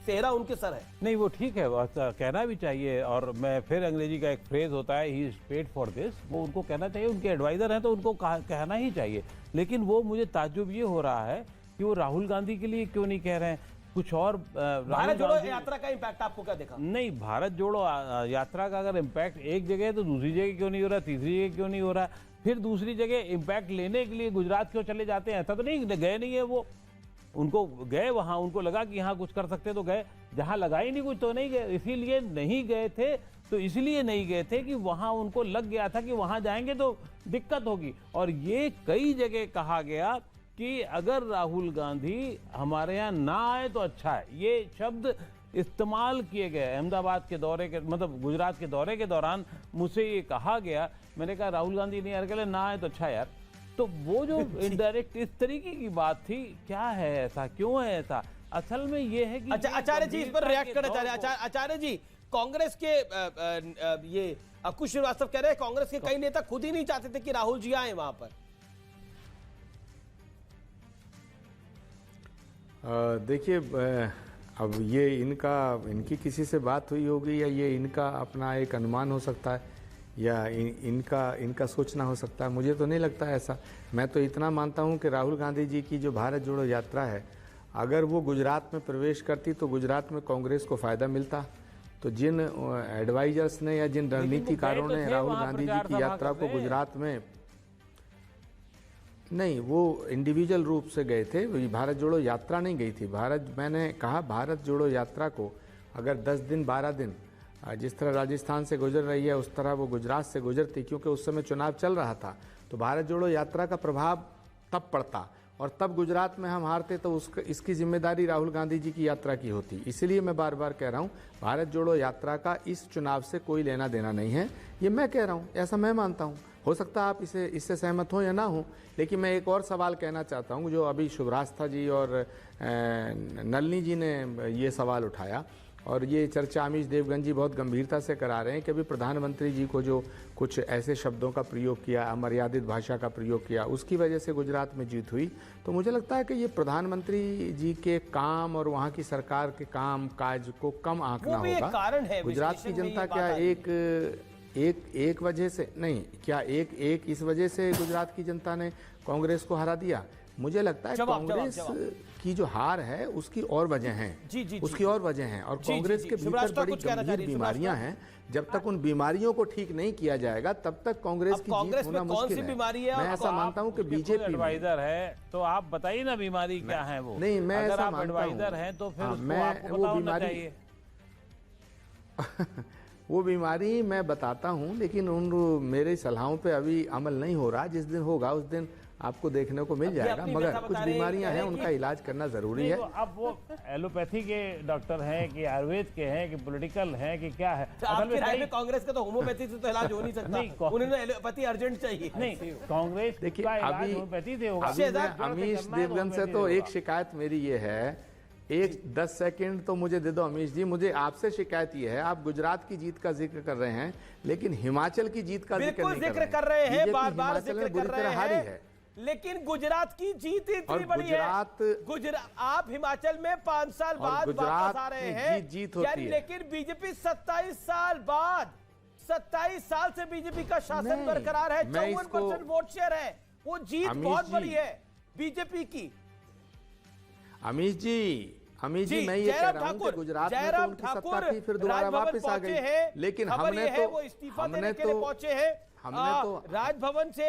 सेहरा उनके सर है। नहीं वो ठीक है, वो कहना भी चाहिए। और मैं फिर अंग्रेजी का एक फ्रेज होता है, he is paid for this, वो उनको कहना चाहिए, उनके एडवाइजर हैं तो उनको कहना ही चाहिए। लेकिन वो मुझे ताज्जुब ये हो रहा है कि वो राहुल गांधी के लिए क्यों नहीं कह रहे हैं कुछ और। भारत जोड़ो यात्रा का इम्पैक्ट आपको क्या देखा? नहीं, भारत जोड़ो यात्रा का अगर इम्पैक्ट एक जगह है तो दूसरी जगह क्यों नहीं हो रहा, तीसरी जगह क्यों नहीं हो रहा, फिर दूसरी जगह इम्पैक्ट लेने के लिए गुजरात क्यों चले जाते हैं? ऐसा तो नहीं गए नहीं है वो, उनको गए वहां, उनको लगा कि यहाँ कुछ कर सकते तो गए, जहां लगा ही नहीं कुछ तो नहीं गए। इसीलिए नहीं गए थे, तो इसलिए नहीं गए थे कि वहां उनको लग गया था कि वहां जाएंगे तो दिक्कत होगी। और ये कई जगह कहा गया कि अगर राहुल गांधी हमारे यहाँ ना आए तो अच्छा है, ये शब्द इस्तेमाल किए गए। अहमदाबाद के दौरे के मतलब गुजरात के दौरे के दौरान मुझसे ये कहा गया, मैंने कहा राहुल गांधी नहीं आ रहे, ना आए तो अच्छा यार। तो वो जो इनडायरेक्ट इस तरीके की बात थी, क्या है ऐसा, क्यों है ऐसा? असल में ये है कि अच्छा आचार्य जी इस पर रिएक्ट करना। आचार्य जी, कांग्रेस के ये अंकुश श्रीवास्तव कह रहे हैं कांग्रेस के कई नेता खुद ही नहीं चाहते थे कि राहुल जी आए वहां पर। देखिए, अब ये इनकी किसी से बात हुई होगी या ये इनका अपना एक अनुमान हो सकता है या इनका सोचना हो सकता है। मुझे तो नहीं लगता है ऐसा। मैं तो इतना मानता हूँ कि राहुल गांधी जी की जो भारत जोड़ो यात्रा है, अगर वो गुजरात में प्रवेश करती तो गुजरात में कांग्रेस को फ़ायदा मिलता। तो जिन एडवाइजर्स ने या जिन रणनीतिकारों ने राहुल गांधी जी की यात्रा को गुजरात में, नहीं वो इंडिविजुअल रूप से गए थे, भारत जोड़ो यात्रा नहीं गई थी। मैंने कहा भारत जोड़ो यात्रा को अगर 10 दिन 12 दिन जिस तरह राजस्थान से गुजर रही है उस तरह वो गुजरात से गुजरती, क्योंकि उस समय चुनाव चल रहा था, तो भारत जोड़ो यात्रा का प्रभाव तब पड़ता और तब गुजरात में हम हारते, तो इसकी जिम्मेदारी राहुल गांधी जी की यात्रा की होती। इसलिए मैं बार बार कह रहा हूँ भारत जोड़ो यात्रा का इस चुनाव से कोई लेना देना नहीं है। ये मैं कह रहा हूँ, ऐसा मैं मानता हूँ। हो सकता है आप इससे सहमत हो या ना हो, लेकिन मैं एक और सवाल कहना चाहता हूँ जो अभी शुभरास्ता जी और नलिनी जी ने ये सवाल उठाया और ये चर्चा अमीश देवगन जी बहुत गंभीरता से करा रहे हैं कि अभी प्रधानमंत्री जी को जो कुछ ऐसे शब्दों का प्रयोग किया, अमर्यादित भाषा का प्रयोग किया, उसकी वजह से गुजरात में जीत हुई। तो मुझे लगता है कि ये प्रधानमंत्री जी के काम और वहाँ की सरकार के काम काज को कम आंकना होगा। कारण है गुजरात की जनता क्या एक वजह से नहीं, क्या एक इस वजह से गुजरात की जनता ने कांग्रेस को हरा दिया? मुझे लगता है कांग्रेस की जो हार है उसकी और वजह हैं, उसकी और वजह हैं। और कांग्रेस के भीतर बड़ी गंभीर बीमारियां हैं। जब तक उन बीमारियों को ठीक नहीं किया जाएगा तब तक कांग्रेस की जीत होना मुश्किल है। मैं ऐसा मानता हूँ कि बीजेपी एडवाइजर है, तो आप बताइए ना बीमारी क्या है वो। नहीं, मैं ऐसा मानता हूँ, एडवाइजर है तो फिर मैं वो बीमारी वो बीमारी मैं बताता हूँ, लेकिन उन मेरे सलाहों पे अभी अमल नहीं हो रहा। जिस दिन होगा उस दिन आपको देखने को मिल जाएगा। मगर कुछ बीमारियां हैं, उनका इलाज करना जरूरी है। अब वो एलोपैथी के डॉक्टर हैं कि आयुर्वेद के हैं कि पॉलिटिकल हैं कि क्या है? आपकी राय में कांग्रेस का तो होम्योपैथी से तो इलाज हो नहीं सकता, उन्हें एलोपैथी अर्जेंट चाहिए। नहीं, कांग्रेस देखिए अभी अमीश देवगन से तो एक शिकायत मेरी ये है, 10 सेकंड तो मुझे दे दो अमीश जी। मुझे आपसे शिकायत ये है, आप गुजरात की जीत का जिक्र कर रहे हैं लेकिन हिमाचल की जीत का जिक्र नहीं कर रहे हैं। बार-बार जिक्र कर रहे हैं, लेकिन गुजरात की जीत इतनी बड़ी है। आप हिमाचल में 5 साल बाद वापस आ रहे हैं, जीत होती है। लेकिन बीजेपी 27 साल बाद, 27 साल से बीजेपी का शासन बरकरार है, 54% वोट शेयर है। वो जीत बहुत बड़ी है बीजेपी की। अमीश जी मैं ये कह रहा हूं कि गुजरात में तो उनकी सत्ता थी, फिर दोबारा वापस आ गई, लेकिन हमने तो राजभवन से